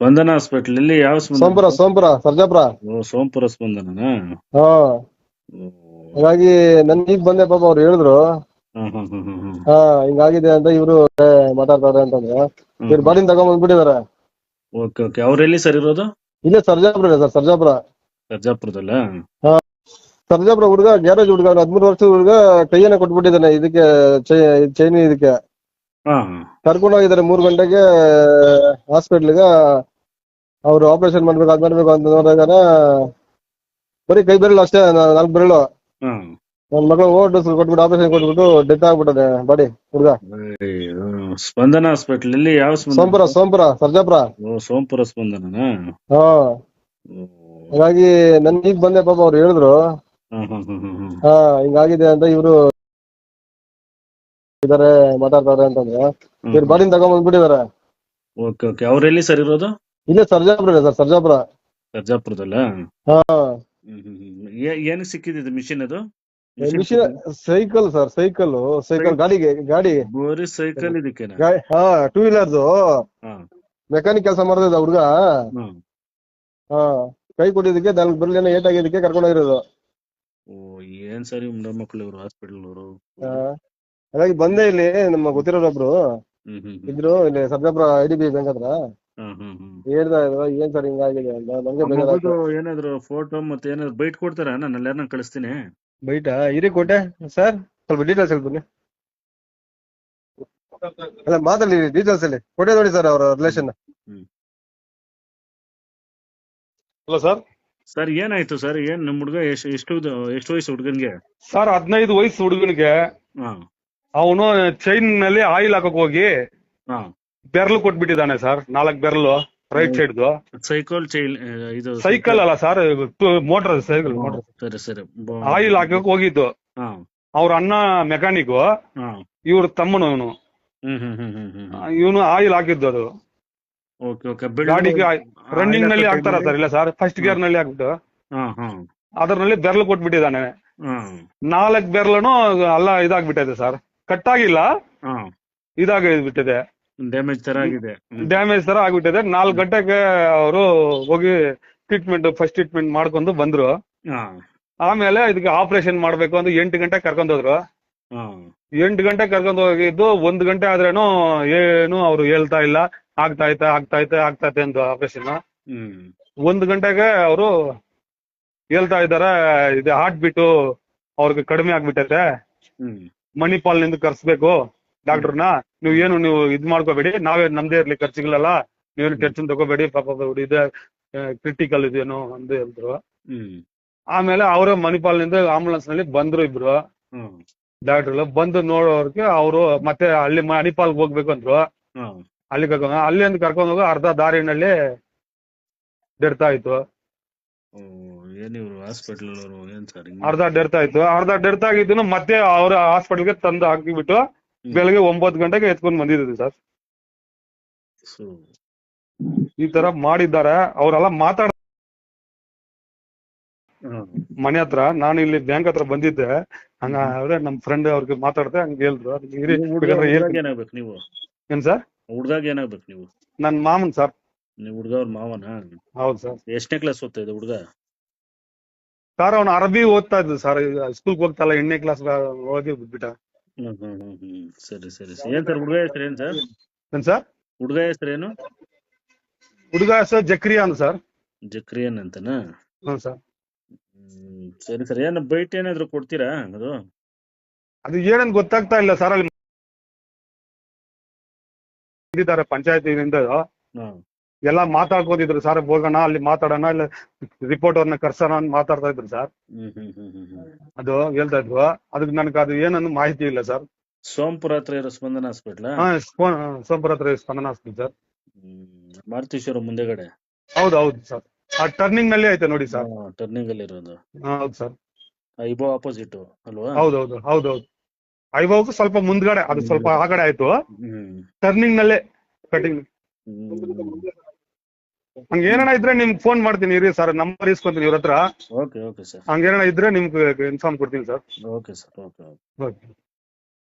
ಸ್ಪಂದನ hospital ಇಲ್ಲಿ ಯಾವ ಸೋಂಪುರ ಸ್ಪಂದನ? ಸೋಂಪುರ ಸರ್ಜಾಪುರ. ಸೋಂಪುರ ಸ್ಪಂದನನಾ? ಹಾ, ಓ, ಹಾಗಾಗಿ ನನ್ ಈಗ ಬಂದೆ ಪಾಪ ಅವ್ರು ಹೇಳಿದ್ರು. ಹ್ಮ್ ಹ್ಮ್ ಹ್ಮ್ ಹ್ಮ್ ಹ್ಮ್ ಹಾ, ಹಿಂಗಾಗಿದೆ ಅಂತ ಇವ್ರು ಮಾತಾಡ್ತಾರೆ ಅಂತಂದ್ರೆ ಹ್ಮ್ ಇವ್ರು ಹ್ಮ್. ಬಾಡಿನ ತಗೊಂಡ್ಬಂದ್ಬಿಟ್ಟಿದಾರೆ. ಓಕೆ ಓಕೆ, ಅವ್ರೆಲ್ಲಿ ಸರ್ ಇರೋದು? ಇಲ್ಲೇ ಸರ್ಜಾಪುರ ಇದೆ ಸರ್, ಸರ್ಜಾಪುರ. ಸರ್ಜಾಪುರದಲ್ಲ? ಹಾ, ಸರ್ಜಾಪುರ ಹುಡುಗ, ಗ್ಯಾರೇಜ್ ಹುಡುಗ, 13 ವರ್ಷದ ಹುಡುಗ ಕೈಯನ್ನ ಕೊಟ್ಬಿಟ್ಟಿದ್ದಾನೆ ಇದಕ್ಕೆ, ಚೈನ್ ಇದಕ್ಕೆ ಹಾ ಕರ್ಕೊಂಡೋಗಿದ್ದಾರೆ 3 ಗಂಟೆಗೆ ಹಾಸ್ಪಿಟ್ಲಿಗೆ. ಅವ್ರು ಆಪರೇಷನ್ ಮಾಡ್ಬೇಕು ಅದ್ ಮಾಡ್ಬೇಕು ಅಂತ ನೋಡಿದಾರ, ಬರೀ ಕೈ ಬೆರಳು ಅಷ್ಟೇ, 4 ಬೆರಳು. ಹಾ. ನನ್ ಮಗಳು ಓವರ್ ಡೋಸ್ ಕೊಟ್ಬಿಟ್ಟು ಆಪರೇಷನ್ ಕೊಟ್ಬಿಟ್ಟು ಡೆತ್ ಆಗ್ಬಿಟ್ಟದೆ ಬಾಡಿ ಹುಡುಗ. ಅಯ್ಯೋ, ಸ್ಪಂದನ ಹಾಸ್ಪಿಟಲ್ ಇಲ್ಲಿ ಯಾವ ಸೋಂಪುರ ಸ್ಪಂದನ? ಸೋಂಪುರ ಸರ್ಜಾಪುರ. ಸೋಂಪುರ ಸ್ಪಂದನನಾ? ಹಾ, ಓ, ಹಾಗಾಗಿ ನನ್ ಈಗ ಬಂದೆ ಪಾಪ ಅವ್ರು ಹೇಳಿದ್ರು. ಹ್ಮ್ ಹ್ಮ್ ಹ್ಮ್ ಹ್ಮ್ ಹ್ಮ್ ಹಾ, ಹಿಂಗಾಗಿದೆ ಅಂತ ಇವ್ರು ಇದಾರೆ ಮಾತಾಡ್ತಾರೆ ಅಂತಂದ್ರೆ ಹ್ಮ್ ಇವ್ರು ಹ್ಮ್. ಬಾಡಿನ ತಗೊಂಡ್ಬಂದ್ಬಿಟ್ಟಿದಾರೆ. ಓಕೆ ಓಕೆ, ಅವ್ರೆಲ್ಲಿ ಸರ್ ಇರೋದು? ಇಲ್ಲೇ ಸರ್ಜಾಪುರ ಇದೆ ಸರ್, ಸರ್ಜಾಪುರ. ಸರ್ಜಾಪುರದಲ್ಲ? ಹಾ, ಹ್ಮ್ ಹ್ಮ್ ಹ್ಮ್. ಏನಕ್ಕೆ ಸಿಕ್ಕಿದೆ ಮಿಷಿನ್ ಅದು? Machine machine cycle sir, cycle ಗಾಡಿ. ಬೋರಿ ಸೈಕಲ್ ಇದಕ್ಕೇನ? ಹಾ, 2 ವೀಲರ್ದು ಹಾ ಮೆಕ್ಯಾನಿಕ್ ಕೆಲಸ ಮಾಡ್ತಿದ್ದ ಹುಡುಗ. ಹ್ಮ್. ಹಾ, ಕೈ ಕೊಟ್ಟಿದ್ದಕ್ಕೆ ನನ್ ಬರ್ಲೇನೋ ಏಟ್ ಆಗಿದ್ದಕ್ಕೆ ಕರ್ಕೊಂಡೋಗಿರೋದು. ಓ, ಏನ್ ಸರಿ ಮಕ್ಕಳು ಇವ್ರು ಹಾಸ್ಪಿಟಲ್ ಅವರು. ಹಾ, ಹಾಗಾಗಿ ಬಂದೆ ಇಲ್ಲಿ. ನಮ್ಮ ಗೊತ್ತಿರೋರೊಬ್ರು ಹ್ಮ್ ಹ್ಮ್ ಹ್ಮ್ ಇದ್ರು ಇಲ್ಲಿ ಸರ್ಜಾಪುರ IDB ಬ್ಯಾಂಕ್ ಹತ್ರ. ಹ್ಮ್ ಹ್ಮ್ ಹ್ಮ್. ಹೇಳ್ತಾ ಇದ್ರು ಏನ್ ಸರ್ ಹಿಂಗಾಗಿದೆ ಅಂತ. ನಮ್ಗೆ ಆ ಬೇಜಾರಾಯ್ತು. ಮಗುದು ಏನಾದ್ರು ಫೋಟೋ ಮತ್ತೆ ಏನಾದ್ರು ಬೈಟ್ ಕೊಡ್ತಾರ? ನಾನು ಎಲ್ಲಾರನ್ನ ಕಳಿಸ್ತೀನಿ. ಬೈಟಾ ಇರಿ ಕೊಟ್ಟೆ ಸರ್, ಸ್ವಲ್ಪ ಡೀಟೇಲ್ಸ್ ಹೇಳ್ತೀನಿ. ಅಲ್ಲ ಮಾತಾಡಿ, ಡೀಟೇಲ್ಸ್ ಅಲ್ಲಿ ಕೊಟ್ಟೆ ನೋಡಿ ಸರ್, ಅವರ relation. Hmm. Hello sir. Sir ಏನಾಯ್ತು ಸರ್? ಏನ್ ನಮ್ ಹುಡುಗ ಎಷ್ಟು ವಯಸ್ಸು ಹುಡುಗನ್ಗೆ? ಸರ್ 15 ವಯಸ್ಸು ಹುಡುಗನಿಗೆ ಹಾ ಅವನು ಚೈನ್ ನಲ್ಲಿ ಆಯಿಲ್ ಹಾಕಕ್ ಹೋಗಿ ಹಾ. ಬೆರಳು ಕೊಟ್ಬಿಟ್ಟಿದ್ದಾನೆ ಸರ್, 4 ಬೆರಳು ರೈಟ್ ಸೈಡ್ದು. ಸೈಕಲ್ ಚೈಲ್ ಇದು ಸೈಕಲ್ ಅಲ್ಲ ಸರ್, ಮೋಟರ್ ಸೈಕಲ್ ಹಾ, ಮೋಟರ್. ಸರಿ ಸರಿ. ಆಯಿಲ್ ಹಾಕಕ್ ಹೋಗಿದ್ದು. ಹಾ ಅವ್ರ ಅಣ್ಣ ಮೆಕ್ಯಾನಿಕ್, ಹಾ. ಇವ್ರ ತಮ್ಮನು ಇವನು. ಹ್ಮ್ ಹ್ಮ್ ಹ್ಮ್ ಹ್ಮ್ ಹ್ಮ್ ಹ್ಮ್. ಇವನು ಆಯಿಲ್ ಹಾಕಿದ್ದು ಅದು ಓಕೆ ಓಕೆ. ಗಾಡಿಗೆ. ರನ್ನಿಂಗ್ ನಲ್ಲಿ ಹಾಕ್ತಾರ ಸರ್, ಇಲ್ಲ ಸರ್, ಫಸ್ಟ್ ಗೇರ್ ನಲ್ಲಿ ಹಾಕ್ಬಿಟ್ಟು ಹಾ ಹಾ ಅದರಲ್ಲಿ ಬೆರಳು ಕೊಟ್ಬಿಟ್ಟಿದ್ದಾನೆ. ಹಾ 4 ಬೆರಳುನು ಅಲ್ಲ ಇದಾಗ್ಬಿಟ್ಟಿದೆ ಸರ್, ಕಟ್ಟಾಗಿಲ್ಲ, ಹಾ. ಇದಾಗ್ಬಿಟ್ಟಿದೆ, ಡ್ಯಾಮೇಜ್ ತರ ಆಗಿದೆ. ಡ್ಯಾಮೇಜ್ ತರ ಆಗ್ಬಿಟ್ಟಿದೆ. 4 ಗಂಟೆಗೆ ಅವರು ಹೋಗಿ ಫಸ್ಟ್ ಟ್ರೀಟ್ಮೆಂಟ್ ಮಾಡ್ಕೊಂಡು ಬಂದ್ರು. ಹಾ ಆಮೇಲೆ ಇದಕ್ಕೆ ಆಪರೇಷನ್ ಮಾಡ್ಬೇಕು ಅಂತ 8 ಗಂಟೆಗೆ ಕರ್ಕೊಂಡು ಹೋದ್ರು. ಹಾ 8 ಗಂಟೆಗೆ ಕರ್ಕೊಂಡು ಹೋಗಿದ್ದು 1 ಗಂಟೆ ಆದ್ರೇನು ಏನು ಅವ್ರು ಹೇಳ್ತಾ ಇಲ್ಲ, ಆಗ್ತೈತೆ ಅಂತ ಆಪರೇಷನ್. ಹ್ಮ್ 1 ಗಂಟೆಗೆ ಅವರು ಹೇಳ್ತಾ ಇದಾರೆ, ಇದು ಹಾರ್ಟ್ ಬೀಟು ಅವ್ರಿಗೆ ಕಡಿಮೆ ಆಗ್ಬಿಟ್ಟೈತೆ, ಹ್ಮ್ ಮಣಿಪಾಲ್ ನಿಂದ ಕರ್ಸ್ಬೇಕು ಡಾಕ್ಟರ್ನ, ನೀವು ಇದ್ ಮಾಡ್ಕೋಬೇಡಿ, ನಾವೇ ನಮ್ದೇ ಇರ್ಲಿ, ಖರ್ಚಿಗಳಲ್ಲ, ನೀವೇನು ಟೆನ್ಷನ್ ತಗೋಬೇಡಿ, ಪಾಪ ಇದೆ ಕ್ರಿಟಿಕಲ್ ಇದೇನು ಅಂತ ಹೇಳಿದ್ರು. ಹ್ಮ್. ಆಮೇಲೆ ಅವರೇ ಮಣಿಪಾಲ್ ನಿಂದ ಆಂಬುಲೆನ್ಸ್ ನಲ್ಲಿ ಬಂದ್ರು ಇಬ್ರು ಹ್ಮ್ ಡಾಕ್ಟರ್. ಬಂದು ನೋಡೋರ್ಗೆ ಅವರು ಮತ್ತೆ ಅಲ್ಲಿ ಮಣಿಪಾಲ್ಗೆ ಹೋಗ್ಬೇಕು ಅಂದ್ರು. ಹ್ಮ್. ಅಲ್ಲಿ ಅಲ್ಲಿಂದ ಕರ್ಕೊಂಡು ಹೋಗೋ ಅರ್ಧ ದಾರಿನಲ್ಲಿ ಡೆತ್ ಆಯ್ತು. ಏನಿವ್ರು ಹಾಸ್ಪಿಟಲ್ ಅವರು ಏನ್ ಸರ್? ಅರ್ಧ ಡೆತ್ ಆಗಿದ್ದು ಮತ್ತೆ ಅವ್ರ ಹಾಸ್ಪಿಟಲ್ಗೆ ತಂದು ಹಾಕಿಬಿಟ್ಟು ಬೆಳಗ್ಗೆ 9 ಗಂಟೆಗೆ ಎತ್ಕೊಂಡ್ ಬಂದಿದ್ದೀವಿ ಸರ್. ಈ ತರ ಮಾಡಿದ್ದಾರೆ. ಅವರೆಲ್ಲ ಮನೆ ಹತ್ರ, ನಾನು ಇಲ್ಲಿ ಬ್ಯಾಂಕ್ ಹತ್ರ ಬಂದಿದ್ದೆ, ಹಂಗ ಅವ್ರೆ ನಮ್ ಫ್ರೆಂಡ್ ಅವ್ರಿಗೆ ಮಾತಾಡ್ದೆ, ಹಂಗ ಹೇಳಿದ್ರು. ಏನಾಗ್ಬೇಕು ನೀವು? ಏನ್ ಸರ್? ಹುಡ್ದಾಗ ಏನಾಗ್ಬೇಕು ನೀವು? ನನ್ ಮಾಮನ್ ಸರ್. ನೀವು ಹುಡ್ಗ ಅವ್ರ ಮಾವನ? ಹೌದು ಸರ್. ಎಷ್ಟನೇ ಕ್ಲಾಸ್ ಓದ್ತಾ ಇದೆ ಹುಡ್ಗ? ಸರ್ ಅವ್ನು ಅರಬಿ ಓದ್ತಾ ಇದ್ದು ಸರ್, ಸ್ಕೂಲ್ಗೆ ಹೋಗ್ತಲ್ಲ, 8ನೇ ಕ್ಲಾಸ್ ಹೋಗಿ ಬಿಟ್ಬಿಟ್ಟ. ಸರಿ ಸರಿ. ಏನ್ ಸರ್ ಹುಡ್ಗ ಹೆಸರು? ಏನ್ ಸರ್? ಏನ್ ಸರ್? ಹುಡ್ಗ ಹೆಸರೇನು? ಹುಡುಗ ಹೆಸರು ಜಕ್ರಿಯಾನ್ ಸರ್. ಜಕ್ರಿಯನ್ ಅಂತನಾ? ಹ್ಞೂ ಸರ್. ಸರಿ ಸರಿ. ಏನು ಬೈಟ್ ಏನಾದ್ರು ಕೊಡ್ತೀರಾ? ಅದು ಏನಂತ ಗೊತ್ತಾಗ್ತಾ ಇಲ್ಲ ಸರ್. ಅಲ್ಲಿ ಪಂಚಾಯತಿನಿಂದ ಎಲ್ಲ ಮಾತಾಡ್ಕೊಂಡಿದ್ರು ಸರ್, ಹೋಗೋಣ ಅಲ್ಲಿ ಮಾತಾಡೋಣ, ಇಲ್ಲ ರಿಪೋರ್ಟ್ ಅವ್ರನ್ನ ಕರ್ಸೋಣ ಅಂತ ಮಾತಾಡ್ತಾ ಇದ್ರು ಸರ್. ಅದು ಹೇಳ್ತಾ ಇದ್ರು. ಅದಕ್ಕೆ ನನಗೆ ಅದು ಏನನ್ನು ಮಾಹಿತಿ ಇಲ್ಲ ಸರ್. ಸೋಂಪುರ ಹತ್ರ ಇರೋ ಸ್ಪಂದನ ಹಾಸ್ಪಿಟ್ಲ್? ಸೋಂಪುರ ಹತ್ರ ಸ್ಪಂದನ ಹಾಸ್ಪಿಟಲ್ ಸರ್, ಮಾರುತೇಶ್ವರ ಮುಂದೆಗಡೆ. ಹೌದು ಸರ್. ಆ ಟರ್ನಿಂಗ್ ನಲ್ಲಿ ಐತೆ ನೋಡಿ ಸರ್. ಟರ್ನಿಂಗ್ ಅಲ್ಲಿ ಇರೋದು? ಹೌದು ಸರ್. ಐಬೋ ಆಪೋಸಿಟ್ ಅಲ್ವಾ? ಹೌದೌದು. ಐಬಾವ್ಗೂ ಸ್ವಲ್ಪ ಮುಂದ್ಗಡೆ, ಅದು ಸ್ವಲ್ಪ ಆ ಕಡೆ ಆಯ್ತು. ಟರ್ನಿಂಗ್ ನಲ್ಲೇ ಕಟಿಂಗ್. ಹಂಗೇನ ಇದ್ರೆ ನಿಮ್ಗೆ ಫೋನ್ ಮಾಡ್ತೀನಿ ಇರಿ ಸರ್, ನಂಬರ್ ಇಸ್ಕೊಂತೀನಿ ಇವ್ರ ಹತ್ರ. Okay okay sir. ಹಂಗೇನ ಇದ್ರೆ ನಿಮ್ಗೆ ಇನ್ಫಾರ್ಮ್ ಕೊಡ್ತೀನಿ ಸರ್. Okay sir. ಓಕೆ.